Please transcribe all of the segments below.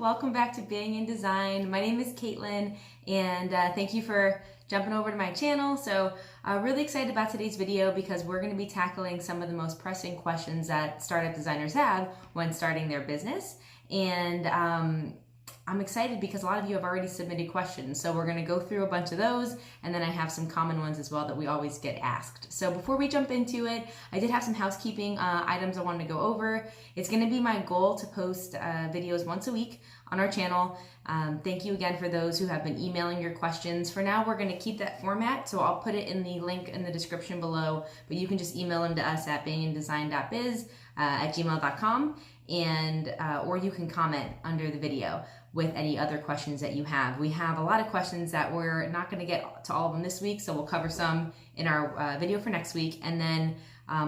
welcome back to Being in Design. My name is Caitlin, and thank you for jumping over to my channel. So really excited about today's video because we're going to be tackling some of the most pressing questions that startup designers have when starting their business. And I'm excited because a lot of you have already submitted questions. So we're going to go through a bunch of those, and then I have some common ones as well that we always get asked. So before we jump into it, I did have some housekeeping items I wanted to go over. It's going to be my goal to post videos once a week on our channel. Thank you again for those who have been emailing your questions. For now, we're going to keep that format, so I'll put it in the link in the description below, but you can just email them to us at beingindesign.biz at gmail.com, and or you can comment under the video with any other questions that you have. We have a lot of questions that we're not going to get to all of them this week, so we'll cover some in our video for next week, and then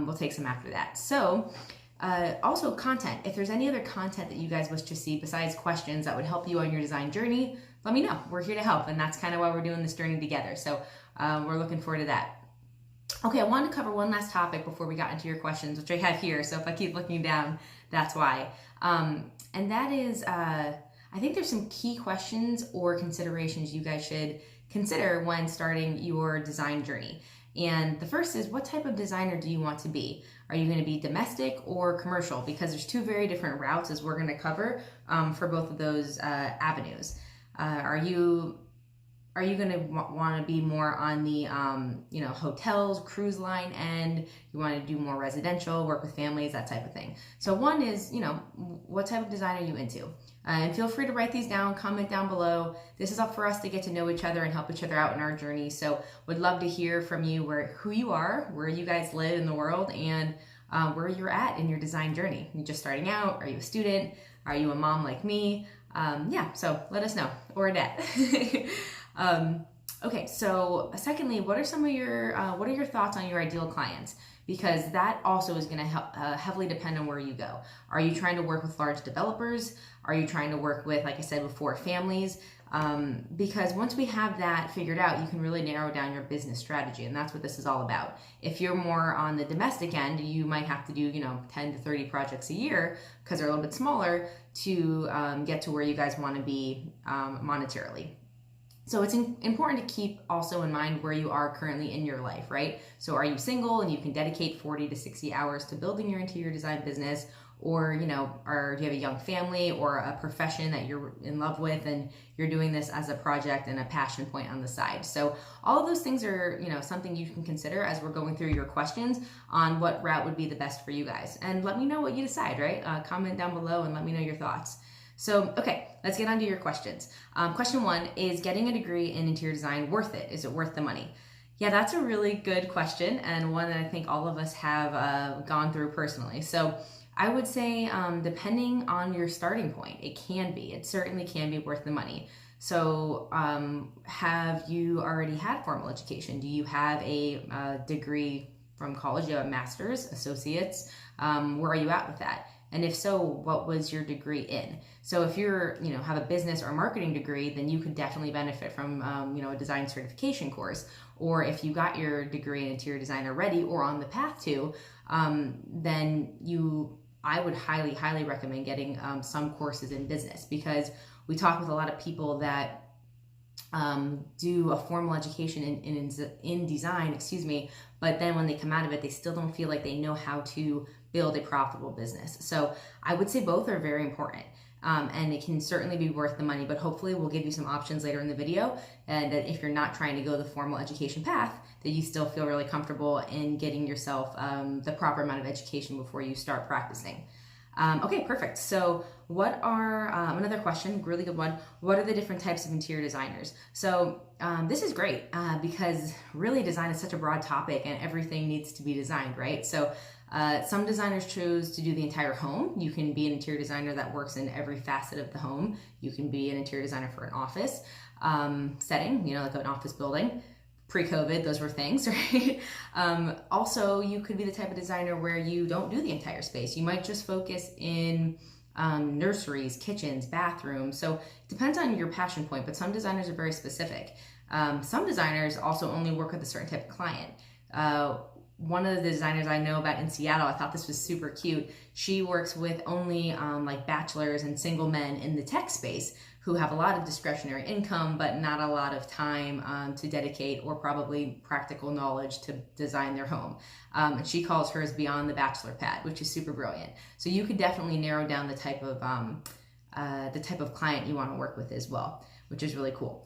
we'll take some after that. So also content. If there's any other content that you guys wish to see besides questions that would help you on your design journey, let me know. We're here to help, and that's kind of why we're doing this journey together. So we're looking forward to that. Okay, I wanted to cover one last topic before we got into your questions, which I have here. So if I keep looking down, that's why. And that is, I think there's some key questions or considerations you guys should consider when starting your design journey. And the first is, what type of designer do you want to be? Are you going to be domestic or commercial? Because there's two very different routes as we're going to cover for both of those avenues. Are you going to want to be more on the hotels, cruise line end? You want to do more residential, work with families, that type of thing. So one is, what type of design are you into? And feel free to write these down, comment down below. This is up for us to get to know each other and help each other out in our journey. So would love to hear from you who you are, where you guys live in the world, and where you're at in your design journey. You're just starting out? Are you a student? Are you a mom like me? So let us know, or a dad. Okay, so secondly, what are your thoughts on your ideal clients? Because that also is going to heavily depend on where you go. Are you trying to work with large developers? Are you trying to work with, like I said before, families? Because once we have that figured out, you can really narrow down your business strategy, and that's what this is all about. If you're more on the domestic end, you might have to do 10 to 30 projects a year because they're a little bit smaller to get to where you guys want to be monetarily. So it's important to keep also in mind where you are currently in your life, right? So are you single and you can dedicate 40 to 60 hours to building your interior design business? Or, do you have a young family or a profession that you're in love with and you're doing this as a project and a passion point on the side? So all of those things are, something you can consider as we're going through your questions on what route would be the best for you guys. And let me know what you decide, right? Comment down below and let me know your thoughts. So, okay, let's get on to your questions. Question one, is getting a degree in interior design worth it? Is it worth the money? Yeah, that's a really good question, and one that I think all of us have gone through personally. So I would say, depending on your starting point, it certainly can be worth the money. So have you already had formal education? Do you have a degree from college? Do you have a master's, associates? Where are you at with that? And if so, what was your degree in? So if you're, have a business or marketing degree, then you could definitely benefit from, a design certification course. Or if you got your degree in interior design already or on the path to, then I would highly, highly recommend getting some courses in business, because we talk with a lot of people that do a formal education in design, but then when they come out of it, they still don't feel like they know how to build a profitable business. So I would say both are very important. And it can certainly be worth the money, but hopefully we'll give you some options later in the video. And that if you're not trying to go the formal education path, that you still feel really comfortable in getting yourself the proper amount of education before you start practicing. Okay, perfect. So what are, another question, really good one, what are the different types of interior designers? So this is great because really design is such a broad topic and everything needs to be designed, right? So some designers choose to do the entire home. You can be an interior designer that works in every facet of the home. You can be an interior designer for an office setting, like an office building. Pre-COVID, those were things, right? Also, you could be the type of designer where you don't do the entire space. You might just focus in nurseries, kitchens, bathrooms. So it depends on your passion point, but some designers are very specific. Some designers also only work with a certain type of client. one of the designers I know about in Seattle, I thought this was super cute. She works with only like bachelors and single men in the tech space who have a lot of discretionary income, but not a lot of time to dedicate or probably practical knowledge to design their home. And she calls hers Beyond the Bachelor Pad, which is super brilliant. So you could definitely narrow down the type of client you want to work with as well, which is really cool.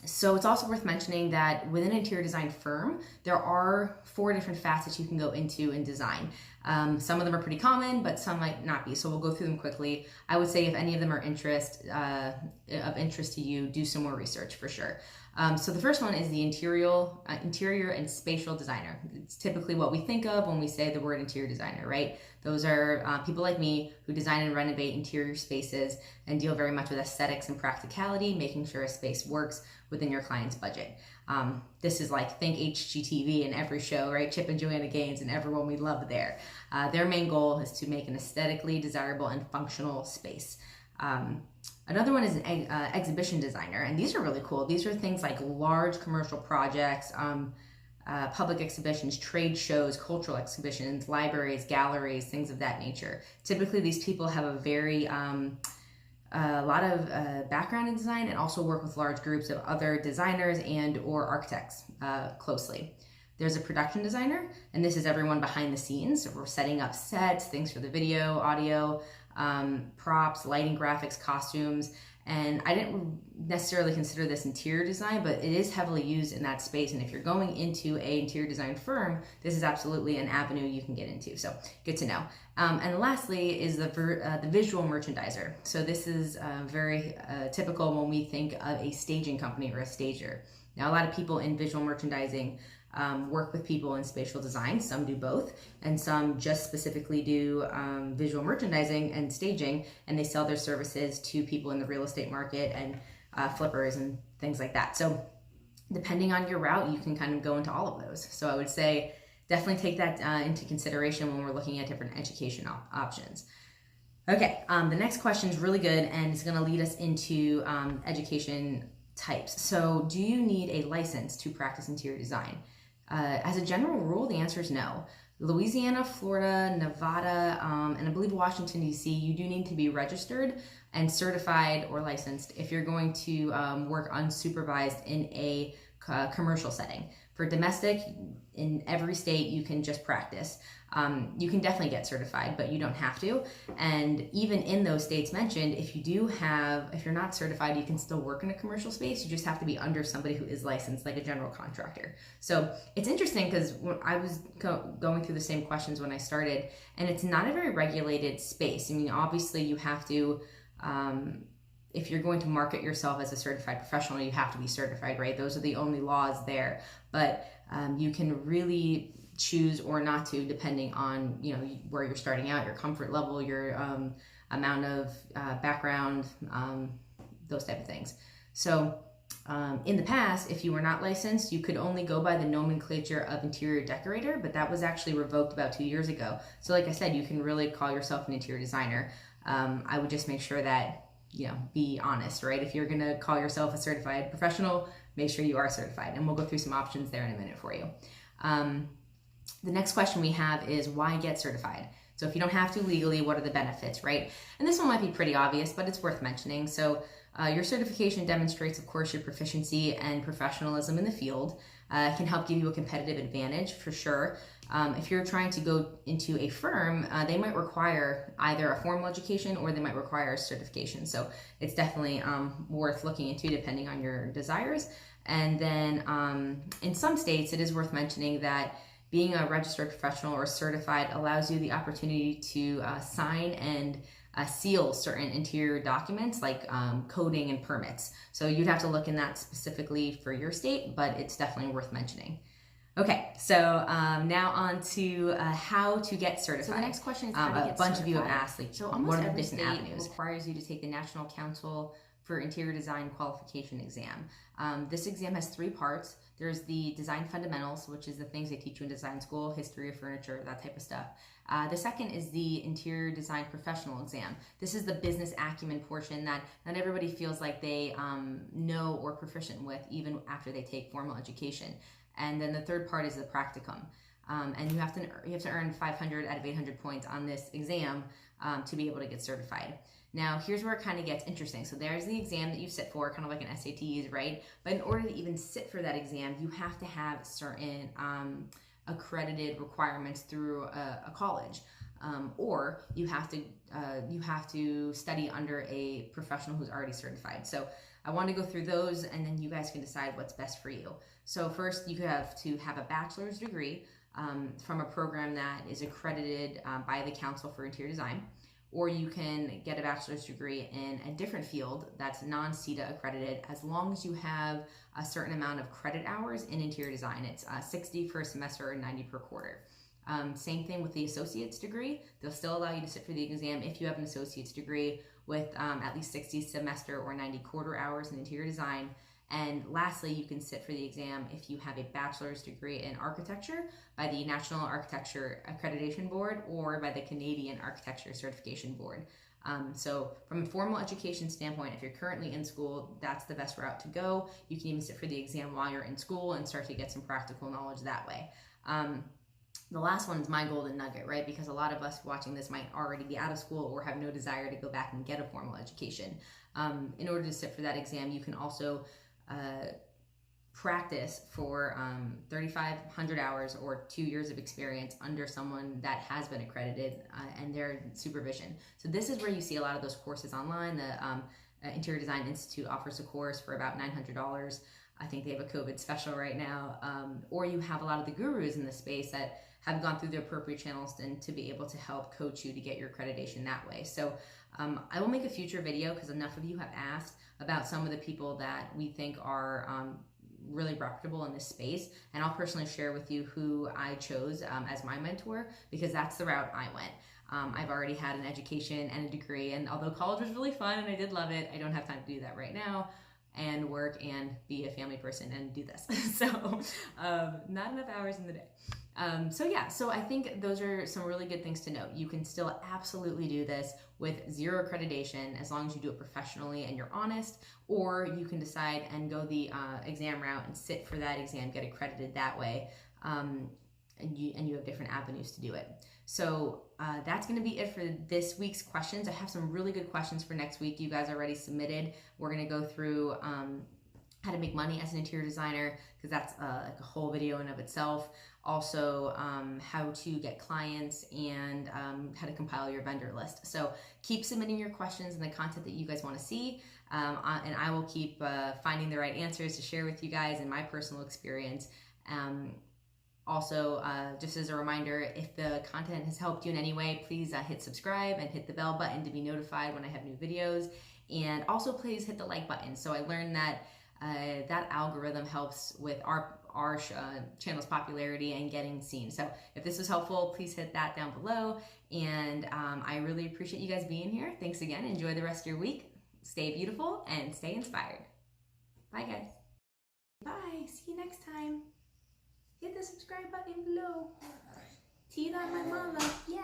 So it's also worth mentioning that within an interior design firm, there are 4 different facets you can go into in design. Some of them are pretty common, but some might not be. So we'll go through them quickly. I would say if any of them are of interest to you, do some more research for sure. So the first one is the interior and spatial designer. It's typically what we think of when we say the word interior designer, right? Those are people like me who design and renovate interior spaces and deal very much with aesthetics and practicality, making sure a space works within your client's budget. This is like, think HGTV in every show, right? Chip and Joanna Gaines and everyone we love there. Their main goal is to make an aesthetically desirable and functional space. Another one is an exhibition designer, and these are really cool. These are things like large commercial projects, public exhibitions, trade shows, cultural exhibitions, libraries, galleries, things of that nature. Typically, these people have a lot of background in design and also work with large groups of other designers and or architects closely. There's a production designer, and this is everyone behind the scenes. So we're setting up sets, things for the video, audio, props, lighting, graphics, costumes. And I didn't necessarily consider this interior design, but it is heavily used in that space. And if you're going into an interior design firm, this is absolutely an avenue you can get into. So good to know. And lastly is the visual merchandiser. So this is very typical when we think of a staging company or a stager. Now, a lot of people in visual merchandising work with people in spatial design. Some do both, and some just specifically do visual merchandising and staging, and they sell their services to people in the real estate market and flippers and things like that. So depending on your route, you can kind of go into all of those. So I would say definitely take that into consideration when we're looking at different education options. Okay, the next question is really good, and it's going to lead us into education types. So do you need a license to practice interior design? As a general rule, the answer is no. Louisiana, Florida, Nevada, and I believe Washington, D.C., you do need to be registered and certified or licensed if you're going to work unsupervised in a commercial setting. For domestic, in every state, you can just practice. You can definitely get certified, but you don't have to. And even in those states mentioned, if you're not certified, you can still work in a commercial space. You just have to be under somebody who is licensed, like a general contractor. So it's interesting because when I was going through the same questions when I started, and it's not a very regulated space. I mean, obviously you have to, if you're going to market yourself as a certified professional, you have to be certified, right? Those are the only laws there. But you can really choose or not to, depending on where you're starting out, your comfort level, your amount of background, those type of things. So in the past, if you were not licensed, you could only go by the nomenclature of interior decorator, but that was actually revoked about 2 years ago. So like I said, you can really call yourself an interior designer. I would just make sure that be honest, right? If you're gonna call yourself a certified professional, make sure you are certified, and we'll go through some options there in a minute for you. The next question we have is why get certified? So if you don't have to legally, what are the benefits, right? And this one might be pretty obvious, but it's worth mentioning. So your certification demonstrates, of course, your proficiency and professionalism in the field. It can help give you a competitive advantage for sure. If you're trying to go into a firm, they might require either a formal education or they might require a certification. So it's definitely worth looking into depending on your desires. And then in some states, it is worth mentioning that being a registered professional or certified allows you the opportunity to sign and seal certain interior documents like coding and permits. So you'd have to look in that specifically for your state, but it's definitely worth mentioning. Okay, so now on to how to get certified. So the next question is how to get certified. A bunch of you have asked, so almost every state requires you to take the National Council for Interior Design Qualification exam. This exam has 3 parts. There's the design fundamentals, which is the things they teach you in design school, history of furniture, that type of stuff. The second is the interior design professional exam. This is the business acumen portion that not everybody feels like they know or proficient with even after they take formal education. And then the third part is the practicum. And you have to earn 500 out of 800 points on this exam to be able to get certified. Now, here's where it kind of gets interesting. So there's the exam that you sit for, kind of like an SATs, right? But in order to even sit for that exam, you have to have certain accredited requirements through a college, or you have to study under a professional who's already certified. So I want to go through those, and then you guys can decide what's best for you. So first, you have to have a bachelor's degree from a program that is accredited by the Council for Interior Design, or you can get a bachelor's degree in a different field that's non-CETA accredited, as long as you have a certain amount of credit hours in interior design. It's 60 per semester or 90 per quarter. Same thing with the associate's degree. They'll still allow you to sit for the exam if you have an associate's degree with at least 60 semester or 90 quarter hours in interior design. And lastly, you can sit for the exam if you have a bachelor's degree in architecture by the National Architecture Accreditation Board or by the Canadian Architecture Certification Board. So from a formal education standpoint, if you're currently in school, that's the best route to go. You can even sit for the exam while you're in school and start to get some practical knowledge that way. The last one is my golden nugget, right? Because a lot of us watching this might already be out of school or have no desire to go back and get a formal education. In order to sit for that exam, you can also practice for 3,500 hours or 2 years of experience under someone that has been accredited and their supervision. So this is where you see a lot of those courses online. The Interior Design Institute offers a course for about $900. I think they have a COVID special right now. Or you have a lot of the gurus in the space that have gone through the appropriate channels and to be able to help coach you to get your accreditation that way. So I will make a future video because enough of you have asked about some of the people that we think are really reputable in this space. And I'll personally share with you who I chose as my mentor, because that's the route I went. I've already had an education and a degree, and although college was really fun and I did love it, I don't have time to do that right now and work and be a family person and do this. So not enough hours in the day. So I think those are some really good things to note. You can still absolutely do this with zero accreditation as long as you do it professionally and you're honest, or you can decide and go the exam route and sit for that exam, get accredited that way. And you have different avenues to do it. So that's going to be it for this week's questions. I have some really good questions for next week. You guys already submitted. We're going to go through how to make money as an interior designer, because that's like a whole video in of itself. Also, how to get clients and how to compile your vendor list. So keep submitting your questions and the content that you guys want to see. And I will keep finding the right answers to share with you guys in my personal experience. Also, just as a reminder, if the content has helped you in any way, please hit subscribe and hit the bell button to be notified when I have new videos. And also please hit the like button. So I learned that that algorithm helps with our channel's popularity and getting seen. So if this was helpful, please hit that down below. And I really appreciate you guys being here. Thanks again. Enjoy the rest of your week. Stay beautiful and stay inspired. Bye, guys. Bye. See you next time. Hit the subscribe button below. Tina, my mama. Yeah.